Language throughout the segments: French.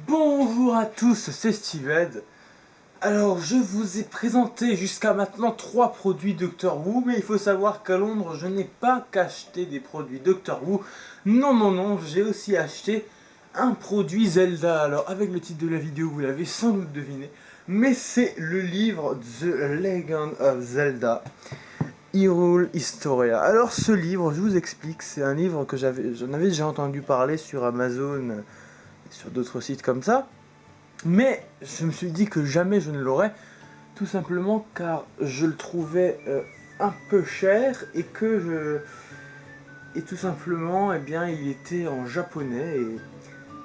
Bonjour à tous, c'est Steven. Alors, je vous ai présenté jusqu'à maintenant 3 produits Doctor Who, mais il faut savoir qu'à Londres, je n'ai pas qu'acheté des produits Doctor Who. Non, j'ai aussi acheté un produit Zelda. Alors, avec le titre de la vidéo, vous l'avez sans doute deviné, mais c'est le livre The Legend of Zelda Hyrule Historia. Alors, ce livre, je vous explique, c'est un livre que j'en avais déjà entendu parler sur Amazon et sur d'autres sites comme ça. Mais je me suis dit que jamais je ne l'aurais, tout simplement car je le trouvais un peu cher et tout simplement, eh bien, il était en japonais et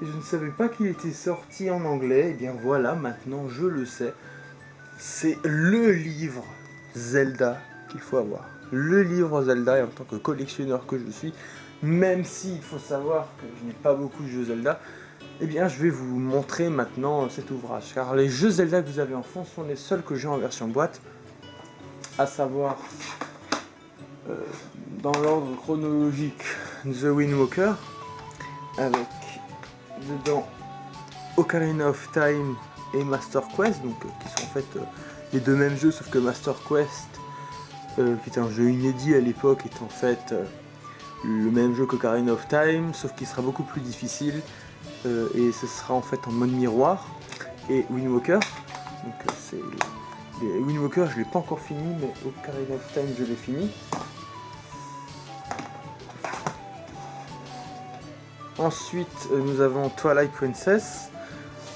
je ne savais pas qu'il était sorti en anglais. Et bien voilà, maintenant je le sais. C'est le livre Zelda qu'il faut avoir. Le livre Zelda, et en tant que collectionneur que je suis, même s'il faut savoir que je n'ai pas beaucoup de jeux Zelda, eh bien, je vais vous montrer maintenant cet ouvrage, car les jeux Zelda que vous avez en fond sont les seuls que j'ai en version boîte, à savoir, dans l'ordre chronologique, The Wind Walker, avec dedans Ocarina of Time et Master Quest, donc qui sont en fait les deux mêmes jeux, sauf que Master Quest, qui était un jeu inédit à l'époque, est en fait le même jeu qu'Ocarina of Time, sauf qu'il sera beaucoup plus difficile. Et ce sera en fait en mode miroir. Et Wind Walker, donc c'est Wind Walker, je l'ai pas encore fini, mais Ocarina of Time je l'ai fini. Ensuite nous avons Twilight Princess,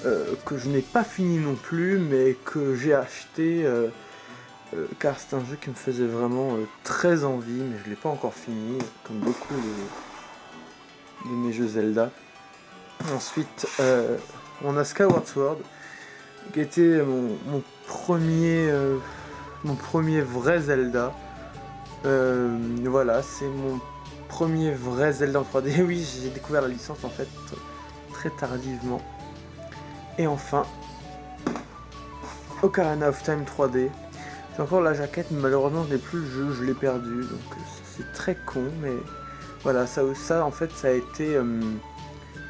que je n'ai pas fini non plus, mais que j'ai acheté car c'est un jeu qui me faisait vraiment très envie, mais je l'ai pas encore fini, comme beaucoup de mes jeux Zelda. Ensuite, on a Skyward Sword, qui était mon premier vrai Zelda. Voilà, c'est mon premier vrai Zelda en 3D. Oui, j'ai découvert la licence en fait très tardivement. Et enfin, Ocarina of Time 3D. J'ai encore la jaquette, mais malheureusement je n'ai plus le jeu, je l'ai perdu. Donc c'est très con, mais voilà, ça en fait ça a été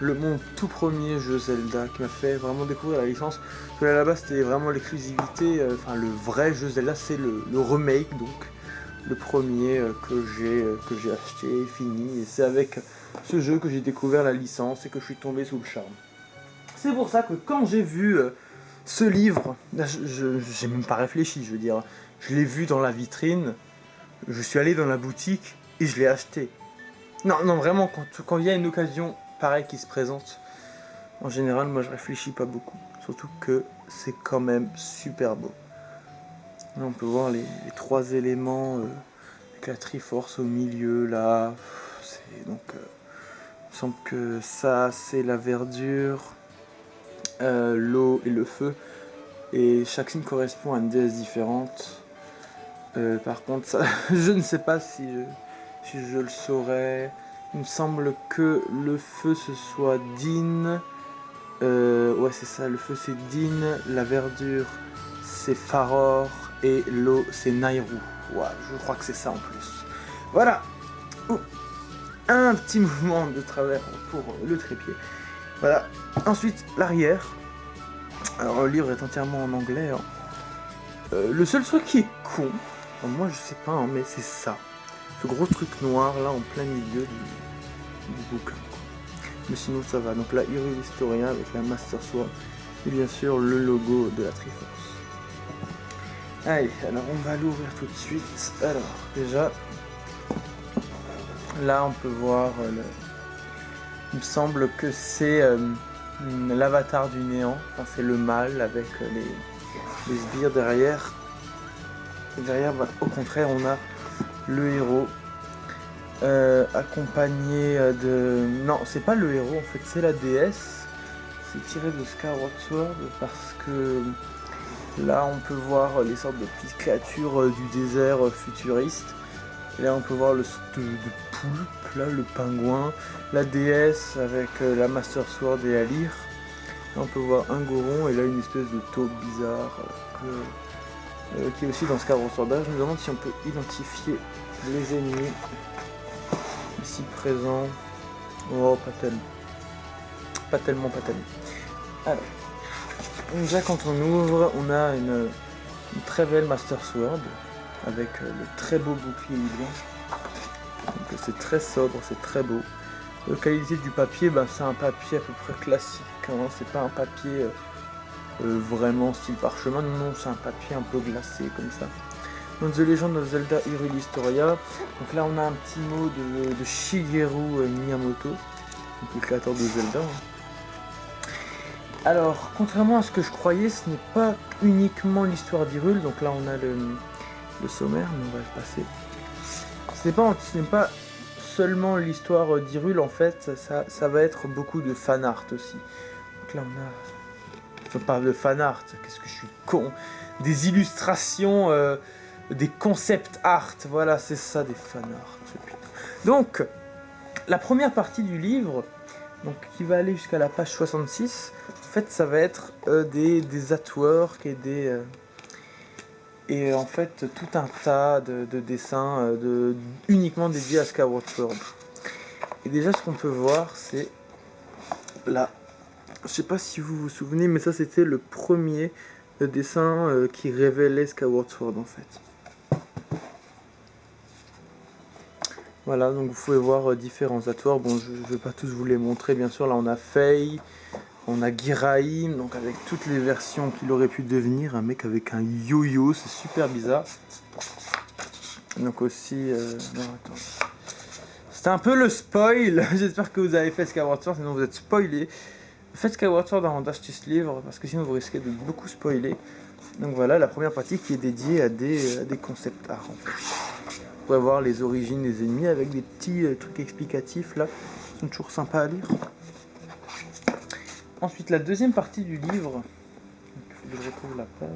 mon tout premier jeu Zelda qui m'a fait vraiment découvrir la licence. Parce que là bas c'était vraiment l'exclusivité, enfin le vrai jeu Zelda, c'est le remake, donc le premier que j'ai acheté et fini. Et c'est avec ce jeu que j'ai découvert la licence et que je suis tombé sous le charme. C'est pour ça que quand j'ai vu ce livre, j'ai même pas réfléchi, je veux dire, je l'ai vu dans la vitrine, je suis allé dans la boutique et je l'ai acheté. Non, vraiment, quand il y a une occasion pareil qui se présente, en général moi je réfléchis pas beaucoup, surtout que c'est quand même super beau. Là on peut voir les 3 éléments avec la Triforce au milieu là, donc il me semble que ça c'est la verdure, l'eau et le feu, et chaque signe correspond à une déesse différente. Par contre ça, je ne sais pas si je le saurais. Il me semble que le feu ce soit Din. Ouais c'est ça, le feu c'est Din, la verdure c'est Faror et l'eau c'est Nayru. Ouais, je crois que c'est ça en plus. Voilà. Un petit mouvement de travers pour le trépied. Voilà. Ensuite l'arrière. Alors le livre est entièrement en anglais. Hein. Le seul truc qui est con, moi je sais pas, hein, mais c'est ça. Ce gros truc noir là en plein milieu du bouquin. Mais sinon ça va. Donc la Hyrule Historia avec la Master Sword et bien sûr le logo de la Triforce. Allez, alors on va l'ouvrir tout de suite. Alors déjà, là on peut voir, il me semble que c'est l'avatar du néant. Enfin c'est le mal avec les sbires derrière. Et derrière, bah, au contraire, on a le héros accompagné de... Non, c'est pas le héros, en fait, c'est la déesse. C'est tiré de Skyward Sword parce que là, on peut voir les sortes de petites créatures du désert futuriste. Et là, on peut voir le sorte de poulpe, là, le pingouin, la déesse avec la Master Sword et la lyre. Là, on peut voir un goron et là, une espèce de taupe bizarre qui est aussi dans Skyward Sword. Je me demande si on peut identifier les ennemis ici présents. Oh, pas tellement. Alors, déjà quand on ouvre, on a une très belle Master Sword avec le très beau bouclier blanc. Donc c'est très sobre, c'est très beau. La qualité du papier, c'est un papier à peu près classique, hein. C'est pas un papier vraiment style parchemin, non, c'est un papier un peu glacé comme ça. Donc The Legend of Zelda Hyrule Historia. Donc là on a un petit mot de Shigeru Miyamoto, donc le créateur de Zelda, hein. Alors, contrairement à ce que je croyais, ce n'est pas uniquement l'histoire d'Hyrule. Donc là on a le sommaire, mais on va le passer. Ce n'est pas seulement l'histoire d'Hyrule, en fait, ça va être beaucoup de fan art aussi. Donc là on a... Je parle de fan art, qu'est-ce que je suis con. Des illustrations, des concept art, voilà, c'est ça, des fan art. Donc, la première partie du livre, donc, qui va aller jusqu'à la page 66, en fait, ça va être des artworks et en fait tout un tas de dessins uniquement dédiés à Skyward Sword. Et déjà, ce qu'on peut voir, c'est là. Je sais pas si vous vous souvenez, mais ça c'était le premier dessin qui révélait Skyward Sword en fait. Voilà, donc vous pouvez voir différents artworks. Bon, je vais pas tous vous les montrer, bien sûr. Là, on a Faye, on a Ghirahim, donc avec toutes les versions qu'il aurait pu devenir. Un mec avec un yo-yo, c'est super bizarre. Donc aussi... non, attends. C'était un peu le spoil. J'espère que vous avez fait Skyward Sword, sinon vous êtes spoilé. Faites Skyward Sword avant d'acheter ce livre, parce que sinon vous risquez de beaucoup spoiler. Donc voilà, la première partie qui est dédiée à des concept art en fait. Vous pouvez voir les origines des ennemis avec des petits trucs explicatifs là, qui sont toujours sympas à lire. Ensuite, la deuxième partie du livre, il faut que je retrouve la page.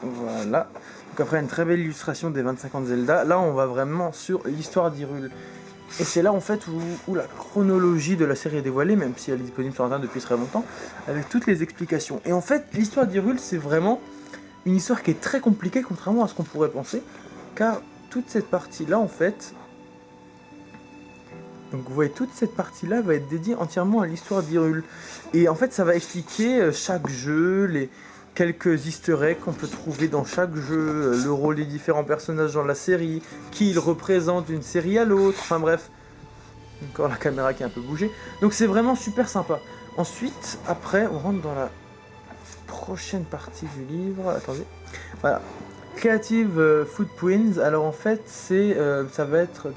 Voilà. Donc après une très belle illustration des 25 ans de Zelda, là on va vraiment sur l'histoire d'Hyrule. Et c'est là en fait où la chronologie de la série est dévoilée, même si elle est disponible sur internet depuis très longtemps, avec toutes les explications. Et en fait, l'histoire d'Hyrule, c'est vraiment une histoire qui est très compliquée, contrairement à ce qu'on pourrait penser, car toute cette partie-là, en fait, donc vous voyez, toute cette partie-là va être dédiée entièrement à l'histoire d'Hyrule. Et en fait, ça va expliquer chaque jeu, les quelques easter eggs qu'on peut trouver dans chaque jeu, le rôle des différents personnages dans la série, qui ils représentent d'une série à l'autre, enfin bref. Encore la caméra qui a un peu bougé. Donc c'est vraiment super sympa. Ensuite, après, on rentre dans la prochaine partie du livre. Attendez. Voilà. Creative Footprints. Alors en fait, ça va être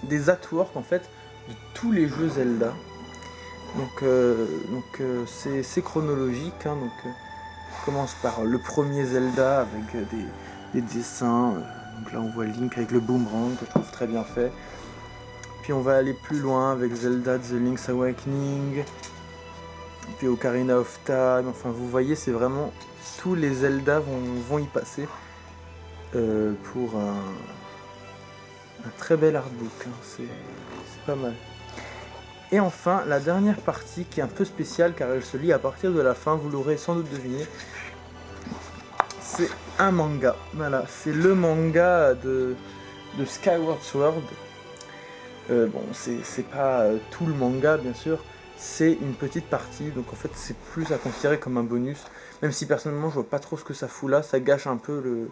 des artworks en fait de tous les jeux Zelda. Donc c'est chronologique. Hein, donc on commence par le premier Zelda avec des dessins. Donc là on voit Link avec le boomerang que je trouve très bien fait. Puis on va aller plus loin avec Zelda The Link's Awakening, puis Ocarina of Time, enfin vous voyez c'est vraiment tous les Zelda vont y passer pour un très bel artbook, hein. C'est pas mal. Et enfin la dernière partie qui est un peu spéciale car elle se lit à partir de la fin, vous l'aurez sans doute deviné, c'est un manga, voilà, c'est le manga de Skyward Sword. Bon, c'est pas tout le manga, bien sûr, c'est une petite partie, donc en fait c'est plus à considérer comme un bonus, même si personnellement je vois pas trop ce que ça fout là, ça gâche un peu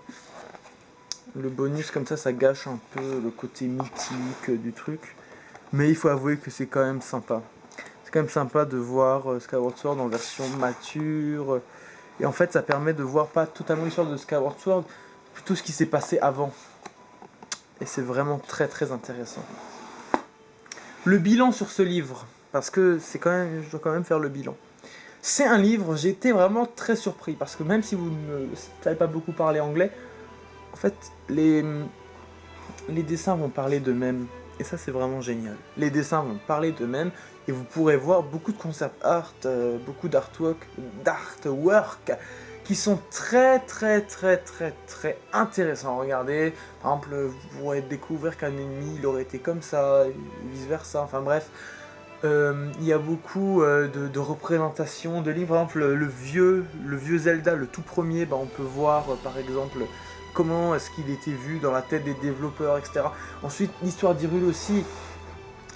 le bonus comme ça gâche un peu le côté mythique du truc, mais il faut avouer que c'est quand même sympa. C'est quand même sympa de voir Skyward Sword en version mature, et en fait ça permet de voir pas totalement l'histoire de Skyward Sword, plutôt ce qui s'est passé avant, et c'est vraiment très très intéressant. Le bilan sur ce livre, parce que je dois quand même faire le bilan. C'est un livre, j'ai été vraiment très surpris, parce que même si vous ne savez pas beaucoup parler anglais, en fait, les dessins vont parler d'eux-mêmes, et ça c'est vraiment génial. Les dessins vont parler d'eux-mêmes, et vous pourrez voir beaucoup de concept art, beaucoup d'artwork, qui sont très intéressants. Regardez, par exemple, vous pourrez découvrir qu'un ennemi il aurait été comme ça, et vice versa, enfin bref. Il y a beaucoup de représentations de livres, par exemple le vieux Zelda, le tout premier, on peut voir par exemple comment est-ce qu'il était vu dans la tête des développeurs, etc. Ensuite, l'histoire d'Hyrule aussi,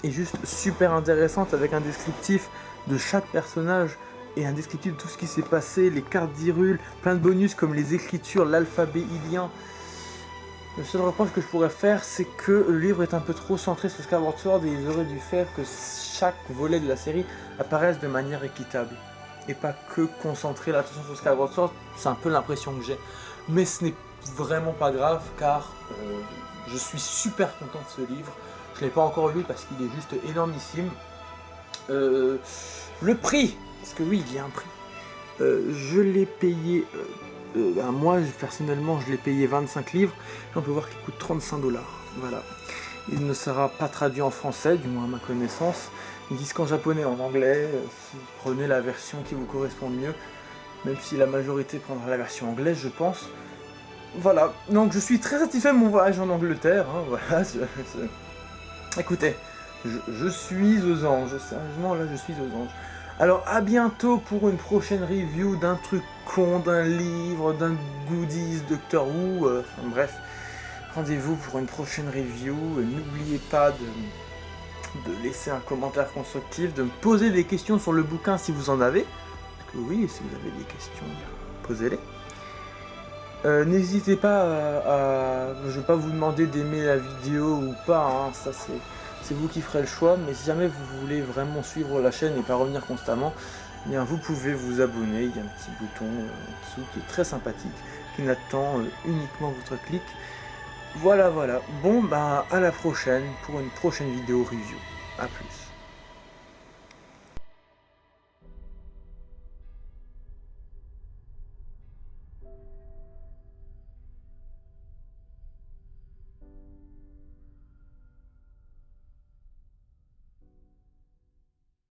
est juste super intéressante avec un descriptif de chaque personnage et un descriptif de tout ce qui s'est passé, les cartes d'Hyrule, plein de bonus comme les écritures, l'alphabet ilien. Le seul reproche que je pourrais faire, c'est que le livre est un peu trop centré sur Skyward Sword et ils auraient dû faire que chaque volet de la série apparaisse de manière équitable. Et pas que concentrer l'attention sur Skyward Sword, c'est un peu l'impression que j'ai. Mais ce n'est vraiment pas grave car je suis super content de ce livre. Je ne l'ai pas encore lu parce qu'il est juste énormissime. Le prix, parce que oui, il y a un prix. Je l'ai payé, moi personnellement je l'ai payé 25 livres, et on peut voir qu'il coûte 35$. Voilà. Il ne sera pas traduit en français, du moins à ma connaissance. Ils disent qu'en japonais et en anglais, prenez la version qui vous correspond le mieux, même si la majorité prendra la version anglaise, je pense. Voilà, donc je suis très satisfait de mon voyage en Angleterre, hein, voilà. Écoutez, je suis aux anges, sérieusement là je suis aux anges. Alors à bientôt pour une prochaine review d'un truc con, d'un livre, d'un goodies Doctor Who, enfin bref. Rendez-vous pour une prochaine review, n'oubliez pas de laisser un commentaire constructif, de me poser des questions sur le bouquin si vous en avez. Parce que oui, si vous avez des questions, posez-les. N'hésitez pas je ne vais pas vous demander d'aimer la vidéo ou pas, hein, ça c'est vous qui ferez le choix, mais si jamais vous voulez vraiment suivre la chaîne et pas revenir constamment, eh bien vous pouvez vous abonner, il y a un petit bouton en dessous qui est très sympathique, qui n'attend uniquement votre clic. Voilà, voilà. Bon, bah à la prochaine pour une prochaine vidéo review. A plus.